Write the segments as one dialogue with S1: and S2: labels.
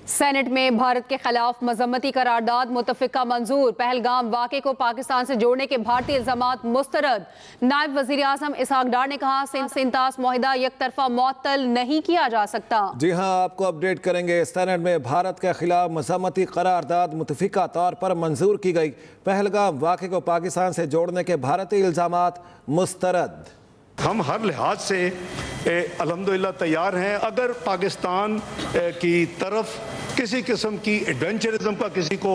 S1: Saint میں بھارت کے خلاف مذمتی قرارداد متفقہ منظور۔ پہلگام واقعے کو پاکستان سے جوڑنے کے بھارتی الزامات مسترد۔ نائب وزیر اعظم اسحاق ڈار نے کہا سنتاس معاہدہ یک طرفہ معطل نہیں کیا جا سکتا۔
S2: جی ہاں، آپ کو اپڈیٹ کریں گے۔ سینٹ میں بھارت کے خلاف مذمتی قرارداد متفقہ طور پر منظور کی گئی۔ پہلگام واقعے کو پاکستان سے جوڑنے کے بھارتی الزامات مسترد۔
S3: ہم ہر لحاظ سے الحمدللہ تیار ہیں۔ اگر پاکستان کی طرف کسی قسم کی ایڈونچرزم کا کسی کو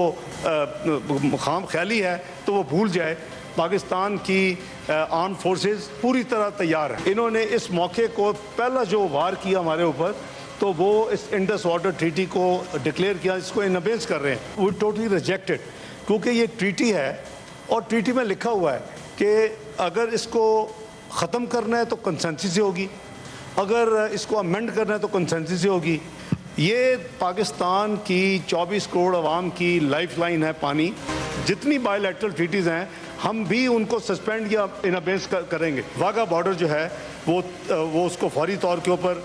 S3: خام خیالی ہے تو وہ بھول جائے۔ پاکستان کی آرم فورسز پوری طرح تیار ہیں۔ انہوں نے اس موقع کو پہلا جو وار کیا ہمارے اوپر تو وہ اس انڈس واٹر ٹریٹی کو ڈکلیئر کیا، اس کو انابیس کر رہے ہیں۔ وہ ٹوٹلی ریجیکٹڈ، کیونکہ یہ ٹریٹی ہے اور ٹریٹی میں لکھا ہوا ہے کہ اگر اس کو ختم کرنا ہے تو کنسنسس سے ہوگی، اگر اس کو امینڈ کرنا ہے تو کنسنسس سے ہوگی۔ یہ پاکستان کی 24 کروڑ عوام کی لائف لائن ہے پانی۔ جتنی بائی لیٹرل ٹریٹیز ہیں ہم بھی ان کو سسپینڈ یا انابیس کریں گے۔ واگا بارڈر جو ہے وہ اس کو فوری طور کے اوپر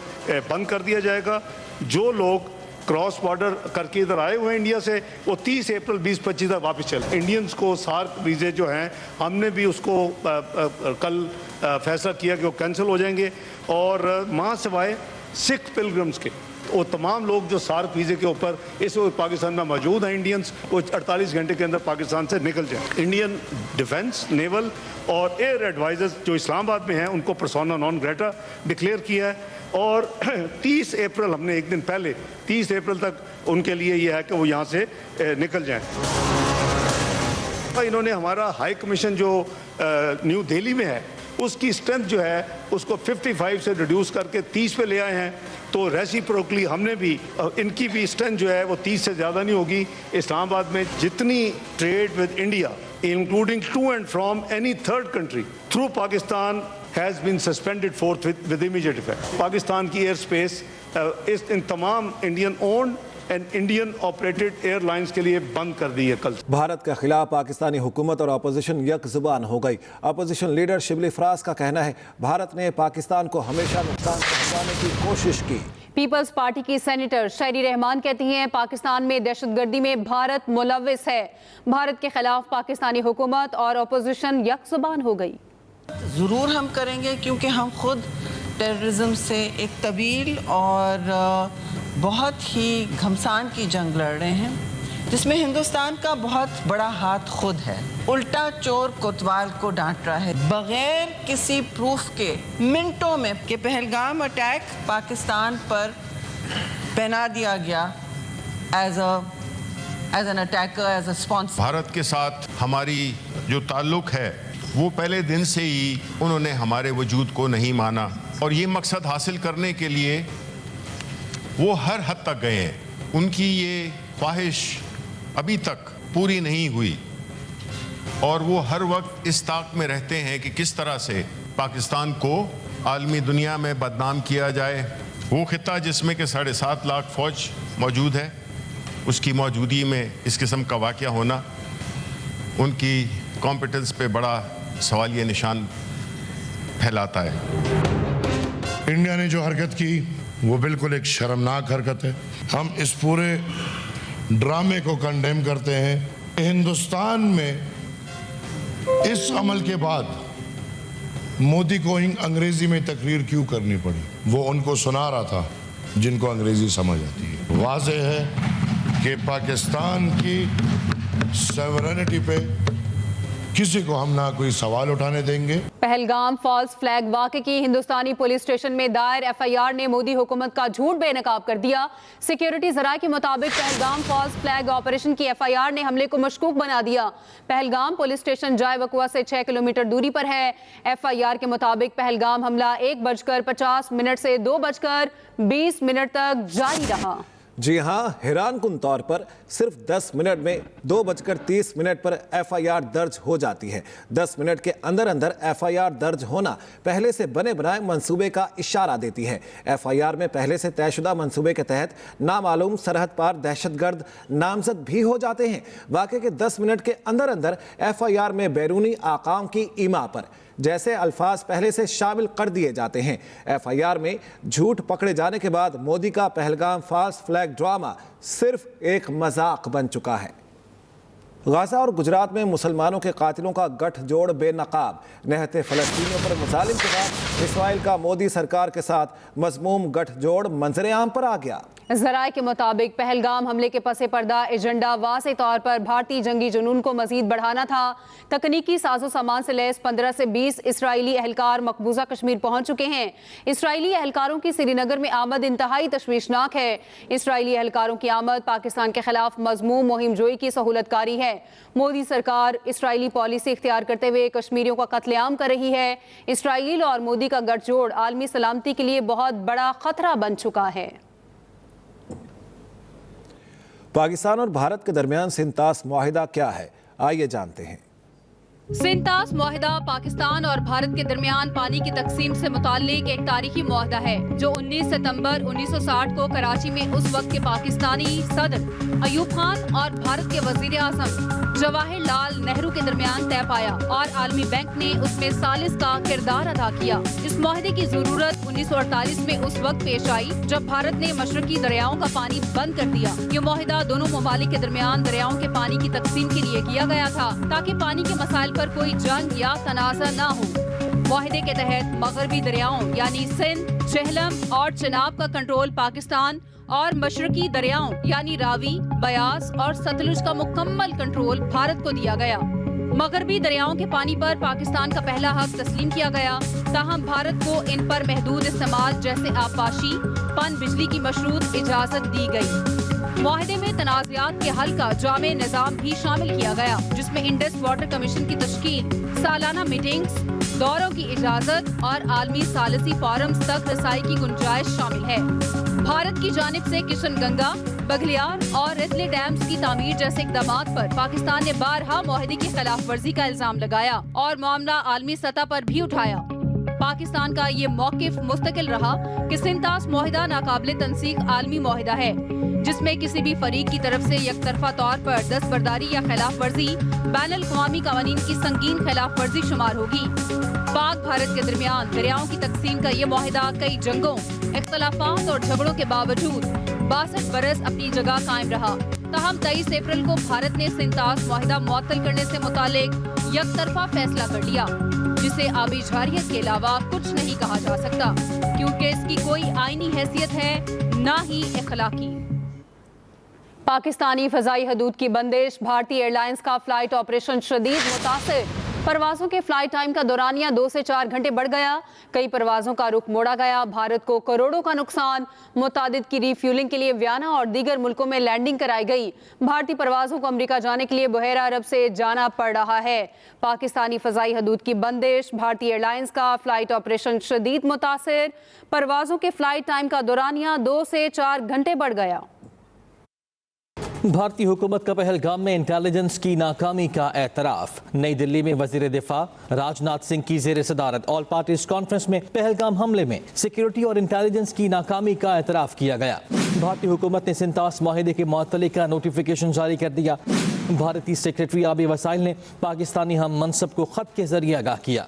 S3: بند کر دیا جائے گا۔ جو لوگ کراس بارڈر کر کے ادھر آئے ہوئے ہیں انڈیا سے، وہ 30 اپریل 2025 تک واپس چلیں۔ انڈینز کو سارک ویزے جو ہیں ہم نے بھی اس کو کل فیصلہ کیا کہ وہ کینسل ہو جائیں گے، اور ماں سوائے سکھ پلگرمز کے وہ تمام لوگ جو سارک ویزے کے اوپر اس وقت پاکستان میں موجود ہیں انڈینز، وہ 48 گھنٹے کے اندر پاکستان سے نکل جائیں۔ انڈین ڈیفنس، نیول اور ایئر ایڈوائزرز جو اسلام آباد میں ہیں ان کو پرسونا نان گریٹا ڈکلیئر کیا ہے، اور 30 اپریل ہم نے ایک دن پہلے 30 اپریل تک ان کے لیے یہ ہے کہ وہ یہاں سے نکل جائیں۔ انہوں نے ہمارا ہائی کمیشن جو نیو دہلی میں ہے اس کی اسٹرینتھ جو ہے اس کو 55 سے ریڈیوس کر کے 30 پہ لے آئے ہیں، تو ریسیپروکلی ہم نے بھی ان کی بھی اسٹرینتھ جو ہے وہ 30 سے زیادہ نہیں ہوگی۔ اسلام آباد میں جتنی trade with India including to and from any third country through Pakistan has been suspended forthwith with immediate effect۔ Pakistan کی ایئر اسپیس ان تمام Indian owned and Indian operated airlines کے لیے بند کر دی ہے۔ کل
S2: بھارت کے خلاف پاکستانی حکومت اور اپوزیشن یک زبان ہو گئی۔ اپوزیشن لیڈر شبلی فراز کا کہنا ہے بھارت نے پاکستان کو ہمیشہ نقصان پہنچانے کی کوشش کی۔
S1: پیپلز پارٹی کی سینیٹر شہری رحمان کہتی ہیں پاکستان میں دہشت گردی میں بھارت ملوث ہے۔ بھارت کے خلاف پاکستانی حکومت اور اپوزیشن یک زبان ہو گئی۔
S4: ضرور ہم کریں گے، کیونکہ ہم خود ٹیررزم سے ایک طویل اور بہت ہی گھمسان کی جنگ لڑ رہے ہیں، جس میں ہندوستان کا بہت بڑا ہاتھ خود ہے۔ الٹا چور کوتوال کو ڈانٹ رہا ہے بغیر کسی پروف کے منٹوں میں کہ پہلگام اٹیک پاکستان پر پہنا دیا گیا as an attacker, as a sponsor.
S5: Bharat کے ساتھ ہماری جو تعلق ہے وہ پہلے دن سے ہی انہوں نے ہمارے وجود کو نہیں مانا، اور یہ مقصد حاصل کرنے کے لیے وہ ہر حد تک گئے ہیں۔ ان کی یہ خواہش ابھی تک پوری نہیں ہوئی، اور وہ ہر وقت اس طاق میں رہتے ہیں کہ کس طرح سے پاکستان کو عالمی دنیا میں بدنام کیا جائے۔ وہ خطہ جس میں کہ 7.5 لاکھ فوج موجود ہے، اس کی موجودگی میں اس قسم کا واقعہ ہونا ان کی کمپیٹنس پہ بڑا سوالیہ نشان پھیلاتا ہے۔
S6: انڈیا نے جو حرکت کی وہ بالکل ایک شرمناک حرکت ہے۔ ہم اس پورے ڈرامے کو کنڈیم کرتے ہیں۔ ہندوستان میں اس عمل کے بعد مودی کو انگریزی میں تقریر کیوں کرنی پڑی؟ وہ ان کو سنا رہا تھا جن کو انگریزی سمجھ آتی ہے۔ واضح ہے کہ پاکستان کی سیورنٹی پہ کسی کو ہم نہ کوئی سوال اٹھانے دیں گے۔
S1: پہلگام فالس فلیگ واقعے کی ہندوستانی پولیس اسٹیشن میں دائر ایف آئی آر نے مودی حکومت کا جھوٹ بے نقاب کر دیا۔ سیکیورٹی ذرائع کے مطابق پہلگام فالس فلیگ آپریشن کی ایف آئی آر نے حملے کو مشکوک بنا دیا۔ پہلگام پولیس اسٹیشن جائے وقوع سے 6 کلومیٹر دوری پر ہے۔ ایف آئی آر کے مطابق پہلگام حملہ 1:50 سے 2:20 تک جاری رہا۔
S2: جی ہاں، حیران کن طور پر صرف 10 منٹ میں 2:30 پر ایف آئی آر درج ہو جاتی ہے۔ 10 منٹ کے اندر اندر ایف آئی آر درج ہونا پہلے سے بنے بنائے منصوبے کا اشارہ دیتی ہے۔ ایف آئی آر میں پہلے سے طے شدہ منصوبے کے تحت نامعلوم سرحد پار دہشت گرد نامزد بھی ہو جاتے ہیں۔ واقعے کے 10 منٹ کے اندر اندر ایف آئی آر میں بیرونی آقام کی ایما پر जैसे अल्फाज पहले से शामिल कर दिए जाते हैं। FIR में झूठ पकड़े जाने के बाद मोदी का पहलगाम फॉल्स फ्लैग ड्रामा सिर्फ एक मजाक बन चुका है। गाजा और गुजरात में मुसलमानों के कातिलों का गठजोड़ बेनकाब, निहत्ते फ़लस्तीनियों पर मुजालिम के बाद इसराइल का मोदी सरकार के साथ मज़मूम गठजोड़ मंजर-ए-आम पर आ गया।
S1: ज़राए के मुताबिक पहलगाम हमले के पसे पर्दा एजेंडा वाज़े तौर पर भारतीय जंगी जुनून को मजीद बढ़ाना था। तकनीकी साजो सामान से लैस 15 से 20 इसराइली एहलकार मकबूजा कश्मीर पहुंच चुके हैं। इसराइली एहलकारों की श्रीनगर में आमद इंतहाई तशवीशनाक है। इसराइली एहलकारों की आमद पाकिस्तान के खिलाफ मजमूम मुहिम जोई की सहूलतकारी है। मोदी सरकार इसराइली पॉलिसी इख्तियार करते हुए कश्मीरियों का कत्लेआम कर रही है। इसराइल और मोदी का गठजोड़ आलमी सलामती के लिए बहुत बड़ा खतरा बन चुका है।
S2: पाकिस्तान और भारत के दरमियान सिंतास मुआहिदा क्या है, आइए जानते हैं।
S1: सिंतास मुआहिदा पाकिस्तान और भारत के दरमियान पानी की तकसीम से मुताल्लिक एक तारीखी मुआहिदा है जो 19 सितंबर 1960 को कराची में उस वक्त के पाकिस्तानी सदर अयूब खान और भारत के वजीर आज़म जवाहरलाल नेहरू के दरमियान तय पाया और आलमी बैंक ने उसमें सालिस का किरदार अदा किया। इस मुआहिदे की जरूरत 1948 में उस वक्त पेश आई जब भारत ने मशरकी दरियाओं का पानी बंद कर दिया। ये मुआहिदा दोनों ममालिक के दरमियान दरियाओं के पानी की तकसीम के लिए किया गया था ताकि पानी के मसाइल पर कोई जंग या तनाज़ा न हो। मुआहिदे के तहत मगरबी दरियाओं यानी सिंध, झेलम और चिनाब का कंट्रोल पाकिस्तान और मशरकी दरियाओं यानी रावी, बयास और सतलुज का मुकम्मल कंट्रोल भारत को दिया गया। मगरबी दरियाओं के पानी पर पाकिस्तान का पहला हक तस्लीम किया गया, ताहम भारत को इन पर महदूद इस्तेमाल जैसे आबपाशी, पन बिजली की मशरूत इजाजत दी गई। मुआहिदे में तनाज़ात के हल का जामे निज़ाम भी शामिल किया गया जिसमें इंडस वाटर कमीशन की तश्कील, सालाना मीटिंग्स, दौरों की इजाजत और आलमी सालिसी फोरम्स तक रसाई की गुंजाइश शामिल है। भारत की जानिब से किशन गंगा, बघलियार और रितले डैम्स की तामीर जैसे इक़दामात पर पाकिस्तान ने बारहा मुआहिदे की खिलाफ वर्जी का इल्जाम लगाया और मामला आलमी सतह पर भी उठाया। पाकिस्तान का ये मौक़िफ़ मुस्तकिल रहा कि सिंतास मुआहिदा नाकाबिले तनसीक आलमी मुआहिदा है जिसमें किसी भी फरीक की तरफ से यकतरफा तौर पर दस्तबरदारी या खिलाफ वर्जी बैनुल अक़वामी कवानीन की संगीन खिलाफ वर्जी शुमार होगी। पाक भारत के दरमियान दरियाओं की तकसीम का ये मुआहिदा कई जंगों, इख्तलाफात और झगड़ों के बावजूद 62 बरस अपनी जगह कायम रहा। ताहम 23 अप्रैल को भारत ने सिंतास मुआहिदा मुअत्तल करने से मुतालिक यकतरफा फैसला कर लिया जिसे आबी जारियत के अलावा कुछ नहीं कहा जा सकता क्योंकि इसकी कोई आईनी हैसियत है न ही अखलाकी। पाकिस्तानी फ़ज़ाई हदूद की बंदिश, भारतीय एयरलाइंस का फ़्लाइट ऑपरेशन शदीद मुतासिर। परवाज़ों के फ़्लाइट टाइम का दौरानिया 2 से 4 घंटे बढ़ गया। कई परवाज़ों का रुख मोड़ा गया। भारत को करोड़ों का नुकसान। मुतादिद की रीफ्यूलिंग के लिए वियना और दीगर मुल्कों में लैंडिंग कराई गई। भारतीय परवाज़ों को अमरीका जाने के लिए बहरा अरब से जाना पड़ रहा है। पाकिस्तानी फ़ज़ाई हदूद की बंदिश, भारतीय एयरलाइंस का फ़्लाइट ऑपरेशन शदीद मुतासिर। परवाज़ों के फ़्लाइट टाइम का दौरानिया 2 से 4 घंटे बढ़ गया।
S7: भारतीय हुकूमत का पहलगाम में इंटेलिजेंस की नाकामी का एतराफ़। नई दिल्ली में वज़ीर दिफा राजनाथ सिंह की ज़ेर सदारत ऑल पार्टीज कॉन्फ्रेंस में पहलगाम हमले में सिक्योरिटी और इंटेलिजेंस की नाकामी का एतराफ़ किया गया। भारतीय हुकूमत ने सिंतास मुआहिदे के मुअत्तली का नोटिफिकेशन जारी कर दिया। भारतीय सेक्रेटरी आबी वसाइल ने पाकिस्तानी हम मनसब को ख़त के ज़रिए आगाह किया।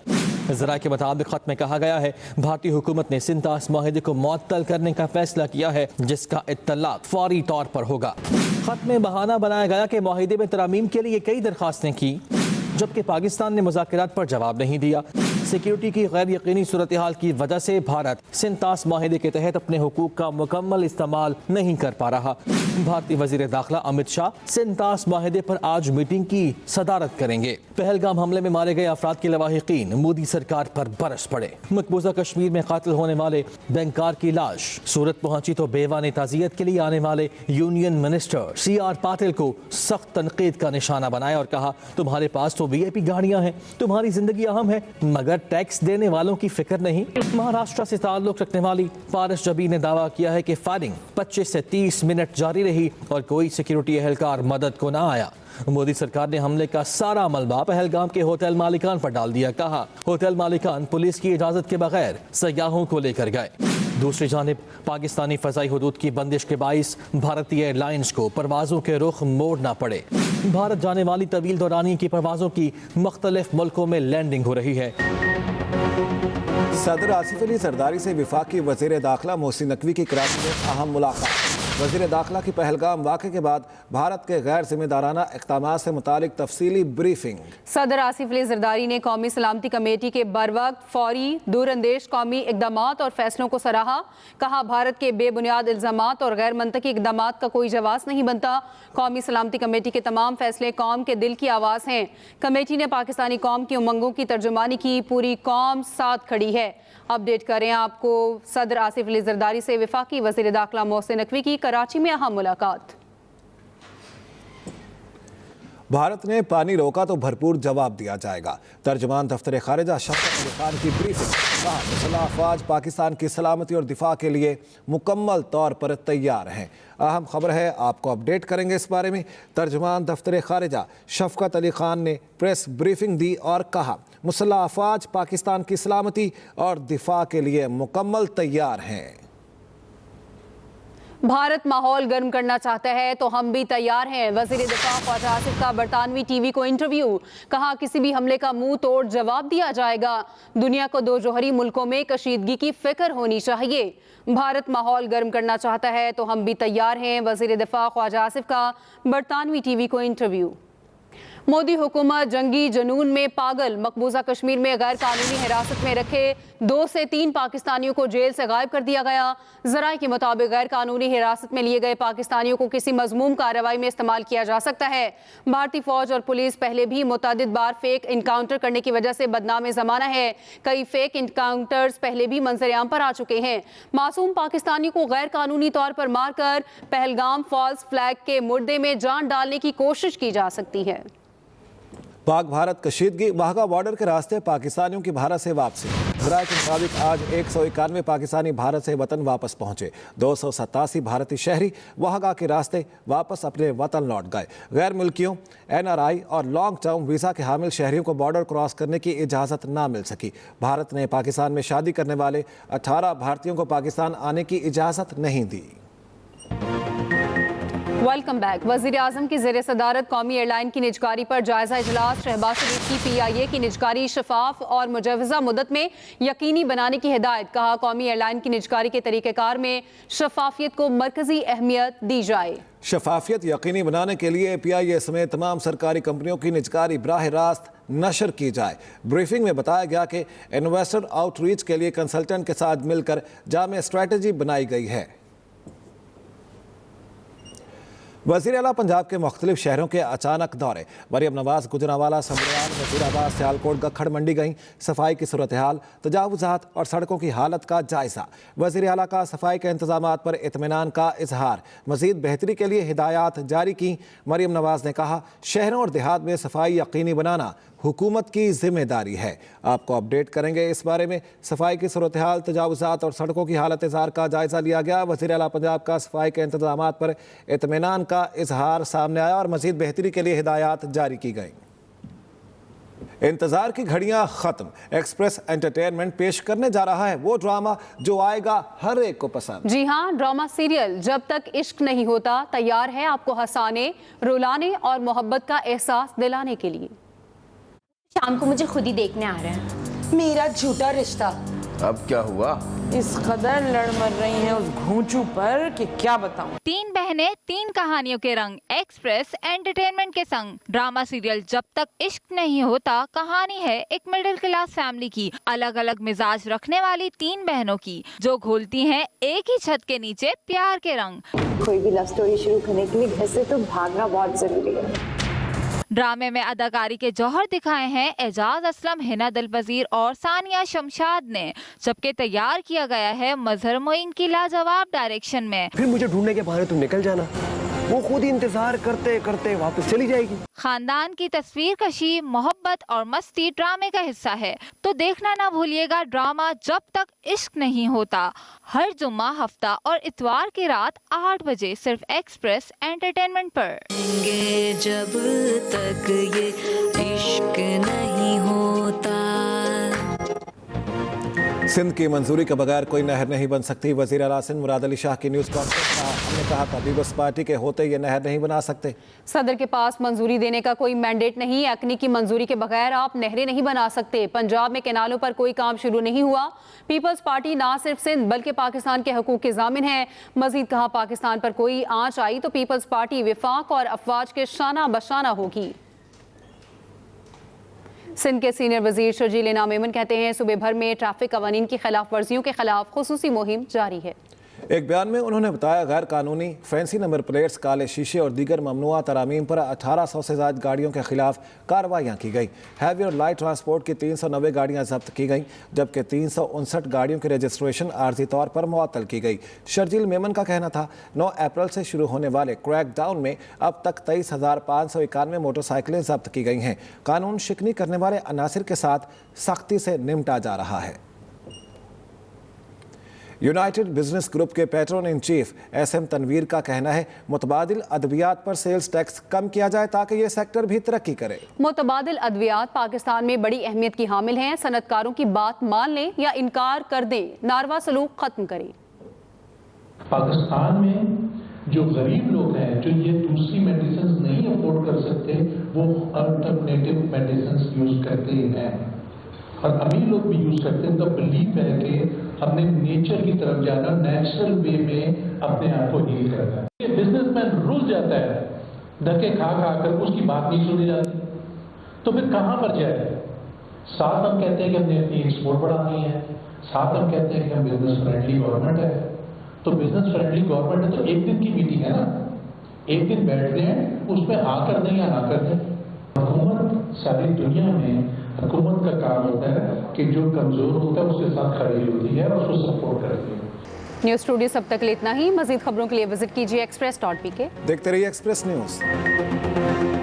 S7: ज़राए के मुताबिक ख़त में कहा गया है भारतीय हुकूमत ने सिंतास मुआहिदे को मुअत्तल करने का फैसला किया है जिसका इत्तलाक फौरी तौर पर होगा। ख़त में बहाना बनाया गया कि मुआहिदे में तरमीम के लिए कई दरख्वास्तें की जबकि पाकिस्तान ने मुज़ाकरात पर जवाब नहीं दिया। सिक्योरिटी की गैर यकीनी सूरत हाल की वजह से भारत सिंतास मुआहिदे के तहत अपने हुकूक का मुकम्मल इस्तेमाल नहीं कर पा रहा। भारतीय वज़ीर दाखिला अमित शाह सिंतास मुआहिदे पर आज मीटिंग की सदारत करेंगे। पहलगाम हमले में मारे गए अफराद के लवाहिकीन मोदी सरकार पर बरस पड़े। मकबूजा कश्मीर में कातिल होने वाले बैंकार की लाश सूरत पहुंची तो बेवा ने ताज़ियत के लिए आने वाले यूनियन मिनिस्टर CR पाटिल को सख्त तनकीद का निशाना बनाया और कहा तुम्हारे पास तो VIP गाड़ियां हैं, तुम्हारी जिंदगी अहम है मगर टैक्स देने वालों की फिक्र नहीं। महाराष्ट्र से ताल्लुक रखने वाली पारस जबी ने दावा किया है कि फायरिंग 25 से 30 मिनट जारी रही और कोई सिक्योरिटी एहलकार मदद को न आया। मोदी सरकार ने हमले का सारा मलबा पहलगाम के होटल मालिकान पर डाल दिया। कहा होटल मालिकान पुलिस की इजाजत के बगैर सयाहों को लेकर गए। दूसरी जानिब पाकिस्तानी फ़ज़ाई हुदूद की बंदिश के बाइस भारतीय एयरलाइंस को परवाज़ों के रुख मोड़ना पड़े। भारत जाने वाली तवील दौरानी की परवाज़ों की मुख्तलिफ मुल्कों में लैंडिंग हो रही है।
S2: सदर आसिफ अली जरदारी से वफाकी वज़ीर दाखिला मोहसिन नकवी की कराची में अहम मुलाकात। वज़ीर दाखिला की पहलगाम वाक़े के बाद भारत के गैर जिम्मेदाराना इक़दामात से मुतालिक तफसीली ब्रीफिंग।
S1: सदर आसिफ अली जरदारी ने कौमी सलामती कमेटी के बरवक्त फौरी दूरअंदेश कौमी इक़दामात और फैसलों को सराहा। कहा भारत के बेबुनियाद इल्ज़ामात और गैर मंतकी इक़दामात का कोई जवाब नहीं बनता। कौमी सलामती कमेटी के तमाम फैसले कौम के दिल की आवाज़ हैं। कमेटी ने पाकिस्तानी कौम की उमंगों की तर्जुमानी की, पूरी कौम साथ खड़ी है। अपडेट करें आपको सदर आसिफ अली जरदारी से वफाकी वज़ीर दाखिला मोहसिन नकवी की कराची में अहम मुलाकात।
S2: भारत ने पानी रोका तो भरपूर जवाब दिया जाएगा। तर्जुमान दफ्तर खारिजा शफ़क़त अली खान की ब्रीफिंग। कहा मुसल्लह अफ़वाज पाकिस्तान की सलामती और दिफा के लिए मुकम्मल तौर पर तैयार हैं। अहम खबर है, आपको अपडेट करेंगे इस बारे में। तर्जुमान दफ्तर खारिजा शफ़क़त अली खान ने प्रेस ब्रीफिंग दी और कहा मुसल्लह अफ़वाज पाकिस्तान की सलामती और दिफा के लिए मुकम्मल तैयार हैं।
S1: भारत माहौल गर्म करना चाहता है तो हम भी तैयार हैं। वज़ीर दिफा ख्वाजा आसिफ का बरतानवी टीवी को इंटरव्यू। कहा किसी भी हमले का मुंह तोड़ जवाब दिया जाएगा। दुनिया को दो जोहरी मुल्कों में कशीदगी की फिक्र होनी चाहिए। भारत माहौल गर्म करना चाहता है तो हम भी तैयार हैं। वज़ीर दिफा ख्वाजा आसिफ का बरतानवी टीवी को इंटरव्यू। मोदी हुकूमत जंगी जनून में पागल। मकबूजा कश्मीर में गैर कानूनी हिरासत में रखे 2 से 3 पाकिस्तानियों को जेल से गायब कर दिया गया। ज़राए के मुताबिक गैर कानूनी हिरासत में लिए गए पाकिस्तानियों को किसी मज़मूम कार्रवाई में इस्तेमाल किया जा सकता है। भारतीय फौज और पुलिस पहले भी मुतअद्दिद बार फेक इनकाउंटर करने की वजह से बदनाम ज़माना है। कई फेक इनकाउंटर्स पहले भी मंजर-ए-आम पर आ चुके हैं। मासूम पाकिस्तानियों को गैर कानूनी तौर पर मारकर पहलगाम फॉल्स फ्लैग के मुर्दे में जान डालने की कोशिश की जा सकती है।
S2: पाक भारत कशीदगी। वाघा बॉर्डर के रास्ते पाकिस्तानियों की भारत से वापसी। ज़राए के मुताबिक आज 191 पाकिस्तानी भारत से वतन वापस पहुंचे। 287 भारतीय शहरी वाघा के रास्ते वापस अपने वतन लौट गए। गैर मुल्कियों, NRI और लॉन्ग टर्म वीज़ा के हामिल शहरियों को बॉर्डर क्रॉस करने की इजाज़त ना मिल सकी। भारत ने पाकिस्तान में शादी करने वाले 18 भारतीयों को पाकिस्तान आने की इजाज़त नहीं दी।
S1: Welcome back. वज़ीर आज़म की ज़ेर सदारत कौमी एयरलाइन की निजकारी पर जायज़ा इजलास। शहबाज शरीफ की PIA की निजकारी शफाफ और मुजवज़ा मुद्दत में यकीनी बनाने की हिदायत। कहा कौमी एयरलाइन की निजकारी के तरीक़ेकार में शफाफियत को मरकज़ी अहमियत दी जाए।
S2: शफाफियत यकीनी बनाने के लिए PIA समेत तमाम सरकारी कंपनियों की निजकारी बराह रास्त नशर की जाए। ब्रीफिंग में बताया गया कि इन्वेस्टर आउटरीच के लिए कंसल्टेंट के साथ मिलकर जामे स्ट्रैटेजी बनाई गई है। वज़ीर आला पंजाब के मुख्तलिफ शहरों के अचानक दौरे। मरियम नवाज गुजरांवाला, समरान, वज़ीराबाद, सियालकोट, गखड़ मंडी गईं। सफाई की सूरत हाल, तजावुज़ात और सड़कों की हालत का जायज़ा। वज़ीर आला का सफाई के इंतज़ामात पर इत्मीनान का इजहार। मज़ीद बेहतरी के लिए हिदायत जारी की। मरियम नवाज ने कहा शहरों और देहात में सफाई यकीनी बनाना हुकूमत की जिम्मेदारी है। आपको अपडेट करेंगे इस बारे में। सफाई की सूरत हाल, तजावुज़ात और सड़कों की हालत इज़हार का जायज़ा लिया गया। वज़ीर आला पंजाब का सफाई के इंतज़ामात पर इत्मीनान का इजहार सामने आया और मज़ीद बेहतरी के लिए हिदायत जारी की गई। इंतजार की घड़ियां खत्म। एक्सप्रेस एंटरटेनमेंट पेश करने जा रहा है वो ड्रामा जो आएगा हर एक को पसंद।
S1: जी हाँ, ड्रामा सीरियल जब तक इश्क नहीं होता तैयार है आपको हंसाने, रुलाने और मोहब्बत का एहसास दिलाने के लिए।
S8: शाम को मुझे खुद ही देखने आ रहे हैं। मेरा झूठा रिश्ता।
S9: अब क्या हुआ?
S10: इस कदर लड़ मर रही हैं उस घूंचू पर कि क्या बताऊं।
S11: 3 बहनें 3 कहानियों के रंग। एक्सप्रेस एंटरटेनमेंट के संग ड्रामा सीरियल जब तक इश्क नहीं होता कहानी है एक मिडिल क्लास फैमिली की, अलग अलग मिजाज रखने वाली 3 बहनों की जो घोलती हैं एक ही छत के नीचे प्यार के रंग।
S8: कोई भी लव स्टोरी शुरू करने के लिए घर से तो भागना बहुत जरूरी है।
S11: ड्रामे में अदाकारी के जौहर दिखाए हैं एजाज असलम, हिना दिलपजीर और सानिया शमशाद ने, जबकि तैयार किया गया है मजहर मोइन की लाजवाब डायरेक्शन में।
S9: फिर मुझे ढूंढने के बहाने तुम निकल जाना, वो खुद ही इंतजार करते करते वापस चली जाएगी।
S11: खानदान की तस्वीर कशी, मोहब्बत और मस्ती ड्रामे का हिस्सा है, तो देखना ना भूलिएगा ड्रामा जब तक इश्क नहीं होता। हर जुम्मा, हफ्ता और इतवार की रात 8 बजे सिर्फ एक्सप्रेस एंटरटेनमेंट पर।
S12: जब तक ये इश्क नहीं होता।
S2: सिंध की मंजूरी के बगैर कोई नहर नहीं बन सकती। वजीर आला सिंध मुराद अली शाह की न्यूज़ कॉन्फ्रेंस में हमने कहा था पीपल्स पार्टी के होते ये नहर नहीं बना सकते।
S1: सदर के पास मंजूरी देने का कोई मैंडेट नहीं। एक्नी की मंजूरी के बगैर आप नहरें नहीं बना सकते। पंजाब में कैनालों पर कोई काम शुरू नहीं हुआ। पीपल्स पार्टी ना सिर्फ सिंध बल्कि पाकिस्तान के हकूक की ज़ामिन है। मजीद कहा पाकिस्तान पर कोई आंच आई तो पीपल्स पार्टी विफाक और अफवाज के शाना बशाना होगी। सिंध के सीनियर वजीर शर्जील इनाम मेमन कहते हैं सूबे भर में ट्रैफिक कवानीन की खिलाफ वर्जियों के खिलाफ खुसूसी मुहिम जारी है।
S2: एक बयान में उन्होंने बताया गैर कानूनी फैंसी नंबर प्लेट्स, काले शीशे और दीगर ममनुआ तरामीम पर 1800 से ज़्यादा गाड़ियों के खिलाफ कार्रवाइयाँ की गई। हैवी और लाइट ट्रांसपोर्ट की 390 गाड़ियाँ जब्त की गईं, जबकि 359 गाड़ियों की रजिस्ट्रेशन आर्जी तौर पर मुअत्तल की गई। शर्जील मेमन का कहना था 9 अप्रैल से शुरू होने वाले क्रैक डाउन में अब तक 23,591 मोटरसाइकिलें जब्त की गई हैं। कानून शिकनी करने वाले अनासिर के साथ सख्ती से निपटा जा रहा है। यूनाइटेड बिजनेस ग्रुप के patron in chief SM Tanveer का कहना है मुतबादिल अद्वियात पर सेल्स टैक्स कम किया जाए ताकि ये सेक्टर भी तरक्की करे।
S1: मुतबादिल अद्वियात पाकिस्तान में बड़ी अहमियत की हामिल हैं। सनतकारों की बात मान लें या इनकार कर दें, नारवा सलूक खत्म करें।
S13: पाकिस्तान में जो गरीब लोग हैं, जो ये दूसरी मेडिसिन नहीं अफोर्ड कर सकते, वो अल्टरनेटिव मेडिसिन यूज करते हैं और अमीर लोग भी यूज करते हैं। उनका बिलीफ है कि अपने नेचर की तरफ जाना, नेचुरल वे में अपने आप को हील करना। ये बिजनेसमैन रुल जाता है, धक्के खा कर उसकी बात नहीं सुनी जाती, तो फिर कहाँ पर जाए। साथ हम कहते हैं कि हमने अपनी एक्सपोर्ट बढ़ानी है, साथ हम कहते हैं कि हम बिजनेस फ्रेंडली गवर्नमेंट है। तो बिजनेस फ्रेंडली गवर्नमेंट है तो एक दिन की मीटिंग है ना, एक दिन बैठ रहे हैं, उसमें हाँ कर दें या ना कर दें। हुकूमत सारी दुनिया में हुकूमत का काम होता है कि जो कमजोर होता है उसके साथ खड़ी होती है और उसको सपोर्ट करती है।
S1: न्यूज़ स्टूडियो सब तक इतना ही। मजीद खबरों के लिए विजिट कीजिए express.pk।
S2: देखते रहिए एक्सप्रेस न्यूज़।